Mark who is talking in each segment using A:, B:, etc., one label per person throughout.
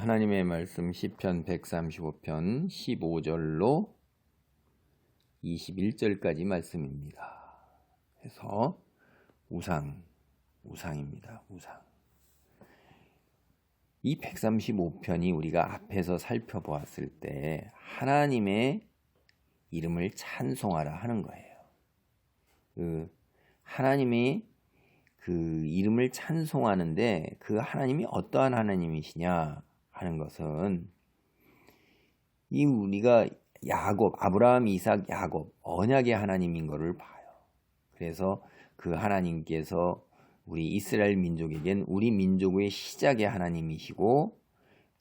A: 하나님의 말씀 시편 135편 15절로 21절까지 말씀입니다. 그래서 우상입니다. 우상. 이 135편이 우리가 앞에서 살펴보았을 때 하나님의 이름을 찬송하라 하는 거예요. 하나님이 그 이름을 찬송하는데 그 하나님이 어떠한 하나님이시냐 하는 것은 이 우리가 아브라함, 이삭, 야곱 언약의 하나님인 것을 봐요. 그래서 그 하나님께서 우리 이스라엘 민족에겐 우리 민족의 시작의 하나님이시고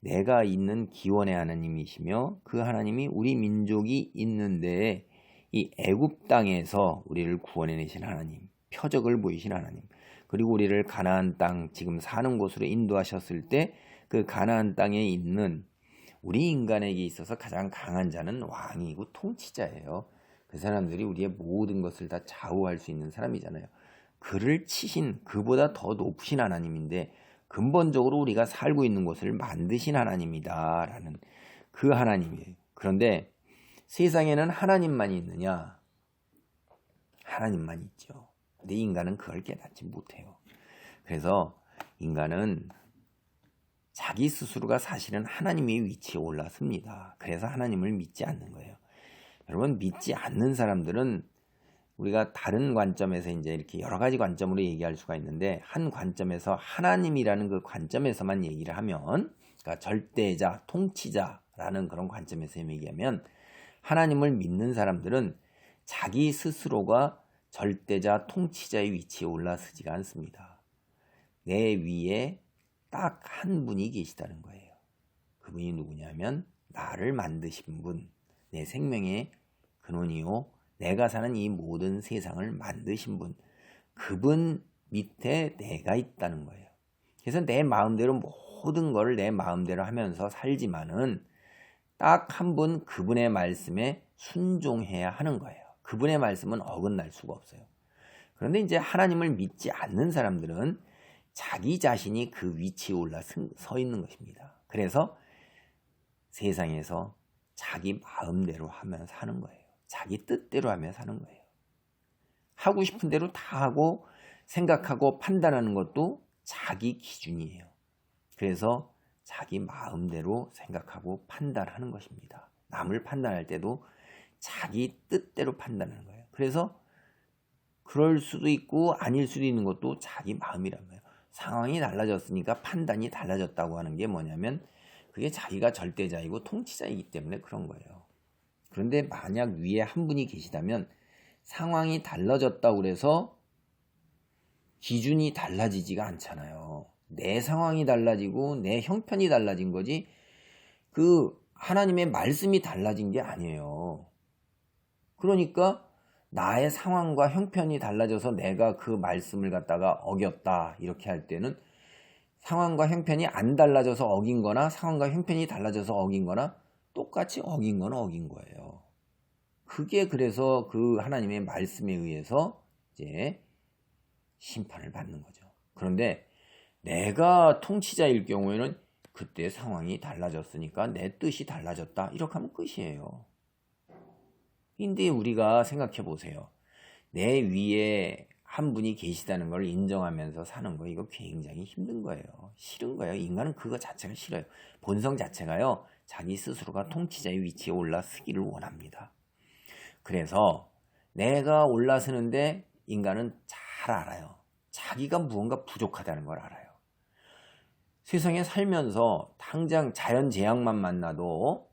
A: 내가 있는 기원의 하나님이시며 그 하나님이 우리 민족이 있는데 이 애굽 땅에서 우리를 구원해내신 하나님, 표적을 보이신 하나님, 그리고 우리를 가나안 땅 지금 사는 곳으로 인도하셨을 때 그 가나안 땅에 있는 우리 인간에게 있어서 가장 강한 자는 왕이고 통치자예요. 그 사람들이 우리의 모든 것을 다 좌우할 수 있는 사람이잖아요. 그를 치신 그보다 더 높으신 하나님인데 근본적으로 우리가 살고 있는 곳을 만드신 하나님이다라는 그 하나님이에요. 그런데 세상에는 하나님만이 있느냐? 하나님만 있죠. 근데 인간은 그걸 깨닫지 못해요. 그래서 인간은 자기 스스로가 사실은 하나님의 위치에 올랐습니다. 그래서 하나님을 믿지 않는 거예요. 여러분, 믿지 않는 사람들은 우리가 다른 관점에서 이제 이렇게 여러 가지 관점으로 얘기할 수가 있는데 한 관점에서 하나님이라는 그 관점에서만 얘기를 하면, 그러니까 절대자, 통치자라는 그런 관점에서 얘기하면 하나님을 믿는 사람들은 자기 스스로가 절대자, 통치자의 위치에 올라서지가 않습니다. 내 위에 딱 한 분이 계시다는 거예요. 그분이 누구냐면 나를 만드신 분, 내 생명의 근원이요 내가 사는 이 모든 세상을 만드신 분, 그분 밑에 내가 있다는 거예요. 그래서 내 마음대로 모든 걸 내 마음대로 하면서 살지만은 딱 한 분 그분의 말씀에 순종해야 하는 거예요. 그분의 말씀은 어긋날 수가 없어요. 그런데 이제 하나님을 믿지 않는 사람들은 자기 자신이 그 위치에 올라서 있는 것입니다. 그래서 세상에서 자기 마음대로 하면 사는 거예요. 자기 뜻대로 하며 사는 거예요. 하고 싶은 대로 다 하고 생각하고 판단하는 것도 자기 기준이에요. 그래서 자기 마음대로 생각하고 판단하는 것입니다. 남을 판단할 때도 자기 뜻대로 판단하는 거예요. 그래서 그럴 수도 있고 아닐 수도 있는 것도 자기 마음이란 거예요. 상황이 달라졌으니까 판단이 달라졌다고 하는 게 뭐냐면 그게 자기가 절대자이고 통치자이기 때문에 그런 거예요. 그런데 만약 위에 한 분이 계시다면 상황이 달라졌다고 그래서 기준이 달라지지가 않잖아요. 내 상황이 달라지고 내 형편이 달라진 거지 그 하나님의 말씀이 달라진 게 아니에요. 그러니까 나의 상황과 형편이 달라져서 내가 그 말씀을 갖다가 어겼다 이렇게 할 때는 상황과 형편이 안 달라져서 어긴 거나 상황과 형편이 달라져서 어긴 거나 똑같이 어긴 건 어긴 거예요. 그게 그래서 그 하나님의 말씀에 의해서 이제 심판을 받는 거죠. 그런데 내가 통치자일 경우에는 그때 상황이 달라졌으니까 내 뜻이 달라졌다 이렇게 하면 끝이에요. 근데 우리가 생각해 보세요. 내 위에 한 분이 계시다는 걸 인정하면서 사는 거 이거 굉장히 힘든 거예요. 싫은 거예요. 인간은 그거 자체가 싫어요. 본성 자체가요. 자기 스스로가 통치자의 위치에 올라서기를 원합니다. 그래서 내가 올라서는데 인간은 잘 알아요. 자기가 무언가 부족하다는 걸 알아요. 세상에 살면서 당장 자연재앙만 만나도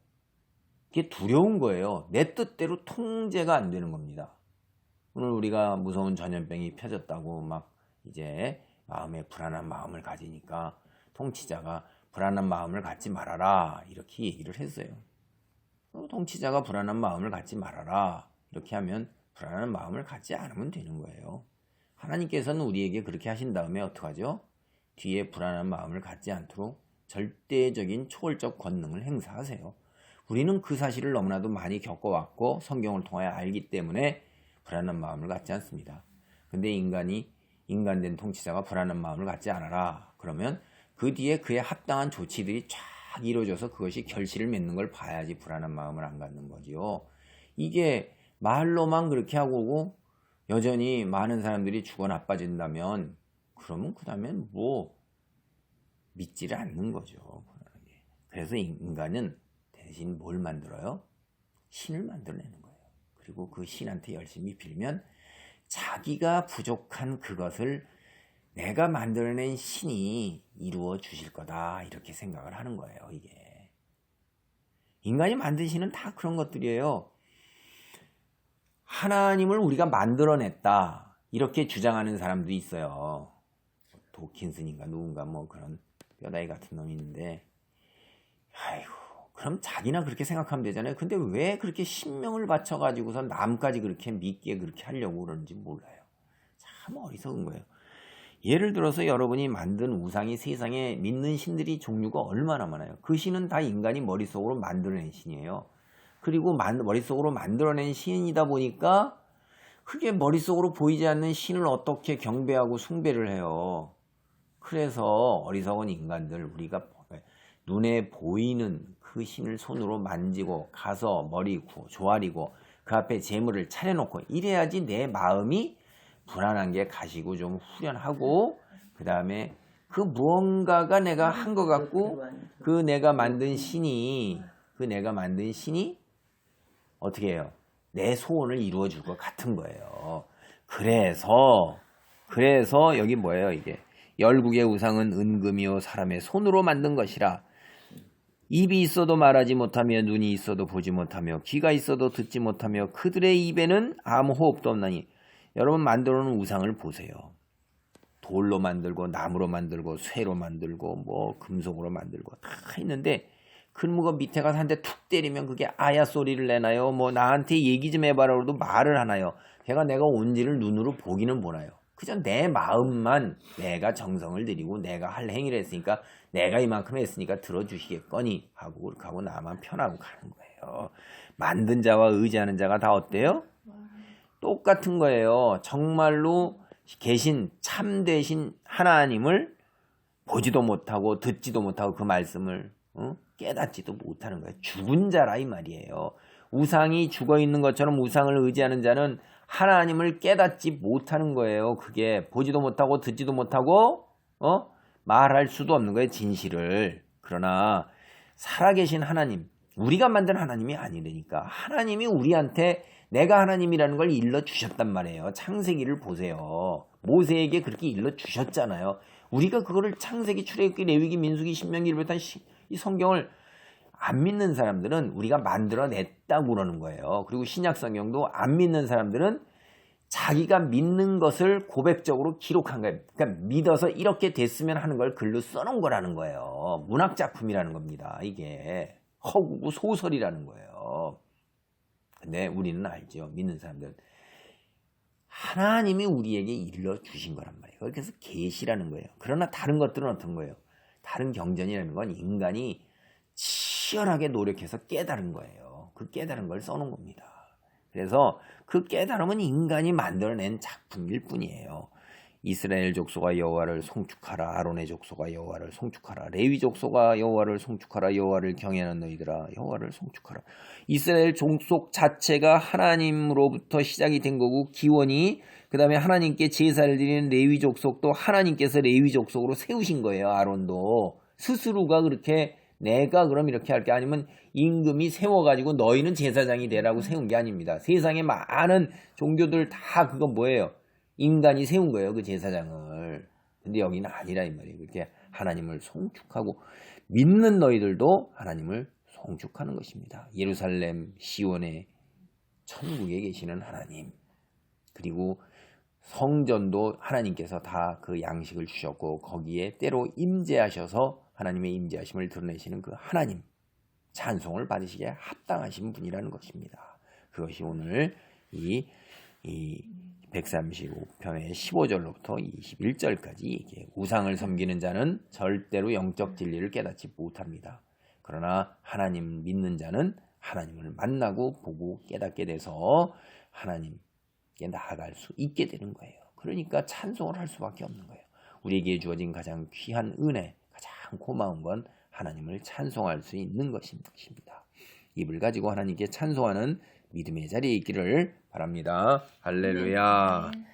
A: 이게 두려운 거예요. 내 뜻대로 통제가 안 되는 겁니다. 오늘 우리가 무서운 전염병이 펴졌다고 막 이제 마음에 불안한 마음을 가지니까 통치자가 불안한 마음을 갖지 말아라 이렇게 얘기를 했어요. 통치자가 불안한 마음을 갖지 말아라 이렇게 하면 불안한 마음을 갖지 않으면 되는 거예요. 하나님께서는 우리에게 그렇게 하신 다음에 어떡하죠? 뒤에 불안한 마음을 갖지 않도록 절대적인 초월적 권능을 행사하세요. 우리는 그 사실을 너무나도 많이 겪어왔고 성경을 통하여 알기 때문에 불안한 마음을 갖지 않습니다. 근데 인간된 통치자가 불안한 마음을 갖지 않아라. 그러면 그 뒤에 그에 합당한 조치들이 쫙 딱 이루어져서 그것이 결실을 맺는 걸 봐야지 불안한 마음을 안 갖는 거지요. 이게 말로만 그렇게 하고 여전히 많은 사람들이 죽어 나빠진다면 그러면 그 다음엔 뭐 믿지를 않는 거죠. 그래서 인간은 대신 뭘 만들어요? 신을 만들어내는 거예요. 그리고 그 신한테 열심히 빌면 자기가 부족한 그것을 내가 만들어낸 신이 이루어 주실 거다 이렇게 생각을 하는 거예요. 이게 인간이 만든 신은 다 그런 것들이에요. 하나님을 우리가 만들어냈다 이렇게 주장하는 사람도 있어요. 도킨슨인가 누군가 뭐 그런 뼈다귀 같은 놈이 있는데, 아이고 그럼 자기나 그렇게 생각하면 되잖아요. 근데 왜 그렇게 신명을 바쳐가지고서 남까지 그렇게 믿게 그렇게 하려고 그러는지 몰라요. 참 어리석은 거예요. 예를 들어서 여러분이 만든 우상이 세상에 믿는 신들이 종류가 얼마나 많아요. 그 신은 다 인간이 머릿속으로 만들어낸 신이에요. 그리고 머릿속으로 만들어낸 신이다 보니까 그게 머릿속으로 보이지 않는 신을 어떻게 경배하고 숭배를 해요. 그래서 어리석은 인간들, 우리가 눈에 보이는 그 신을 손으로 만지고 가서 머리 조아리고 그 앞에 재물을 차려놓고 이래야지 내 마음이 불안한 게 가시고 좀 후련하고, 그 다음에 그 무언가가 내가 한 것 같고 그 내가 만든 신이 어떻게 해요? 내 소원을 이루어 줄 것 같은 거예요. 그래서 여기 뭐예요 이게? 열국의 우상은 은금이요 사람의 손으로 만든 것이라. 입이 있어도 말하지 못하며 눈이 있어도 보지 못하며 귀가 있어도 듣지 못하며 그들의 입에는 아무 호흡도 없나니. 여러분 만들어 놓은 우상을 보세요. 돌로 만들고 나무로 만들고 쇠로 만들고 뭐 금속으로 만들고 다 있는데 그무가 밑에 가서 한 대 툭 때리면 그게 아야 소리를 내나요? 뭐 나한테 얘기 좀 해봐라 그래도 말을 하나요? 내가 온지를 눈으로 보기는 보나요? 그저 내 마음만 내가 정성을 들이고 내가 할 행위를 했으니까 내가 이만큼 했으니까 들어주시겠거니 하고 그렇게 하고 나만 편하고 가는 거예요. 만든 자와 의지하는 자가 다 어때요? 똑같은 거예요. 정말로 계신 참되신 하나님을 보지도 못하고 듣지도 못하고 그 말씀을 깨닫지도 못하는 거예요. 죽은 자라 이 말이에요. 우상이 죽어있는 것처럼 우상을 의지하는 자는 하나님을 깨닫지 못하는 거예요. 그게 보지도 못하고 듣지도 못하고 말할 수도 없는 거예요. 진실을. 그러나 살아계신 하나님, 우리가 만든 하나님이 아니라니까. 하나님이 우리한테 내가 하나님이라는 걸 일러주셨단 말이에요. 창세기를 보세요. 모세에게 그렇게 일러주셨잖아요. 우리가 그거를 창세기, 출애굽기, 레위기, 민수기, 신명기를 비롯한 이 성경을 안 믿는 사람들은 우리가 만들어냈다고 그러는 거예요. 그리고 신약 성경도 안 믿는 사람들은 자기가 믿는 것을 고백적으로 기록한 거예요. 그러니까 믿어서 이렇게 됐으면 하는 걸 글로 써놓은 거라는 거예요. 문학작품이라는 겁니다. 이게 허구고 소설이라는 거예요. 근데 우리는 알죠. 믿는 사람들은 하나님이 우리에게 일러주신 거란 말이에요. 그래서 계시라는 거예요. 그러나 다른 것들은 어떤 거예요? 다른 경전이라는 건 인간이 치열하게 노력해서 깨달은 거예요. 그 깨달은 걸 써놓은 겁니다. 그래서 그 깨달음은 인간이 만들어낸 작품일 뿐이에요. 이스라엘 족속아 여호와를 송축하라. 아론의 족속아 여호와를 송축하라. 레위 족속아 여호와를 송축하라. 여호와를 경외하는 너희들아 여호와를 송축하라. 이스라엘 족속 자체가 하나님으로부터 시작이 된 거고 기원이, 그 다음에 하나님께 제사를 드리는 레위 족속도 하나님께서 레위 족속으로 세우신 거예요. 아론도 스스로가 그렇게 내가 그럼 이렇게 할게 아니면 임금이 세워가지고 너희는 제사장이 되라고 세운 게 아닙니다. 세상에 많은 종교들 다 그거 뭐예요? 인간이 세운 거예요. 그 제사장을. 근데 여기는 아니라 이 말이에요. 그렇게 하나님을 송축하고 믿는 너희들도 하나님을 송축하는 것입니다. 예루살렘 시온의 천국에 계시는 하나님, 그리고 성전도 하나님께서 다 그 양식을 주셨고 거기에 때로 임재하셔서 하나님의 임재하심을 드러내시는 그 하나님, 찬송을 받으시기에 합당하신 분이라는 것입니다. 그것이 오늘 이 135편의 15절로부터 21절까지 얘기해요. 우상을 섬기는 자는 절대로 영적 진리를 깨닫지 못합니다. 그러나 하나님 믿는 자는 하나님을 만나고 보고 깨닫게 돼서 하나님께 나아갈 수 있게 되는 거예요. 그러니까 찬송을 할 수밖에 없는 거예요. 우리에게 주어진 가장 귀한 은혜, 가장 고마운 건 하나님을 찬송할 수 있는 것입니다. 입을 가지고 하나님께 찬송하는 믿음의 자리에 있기를 바랍니다. 할렐루야.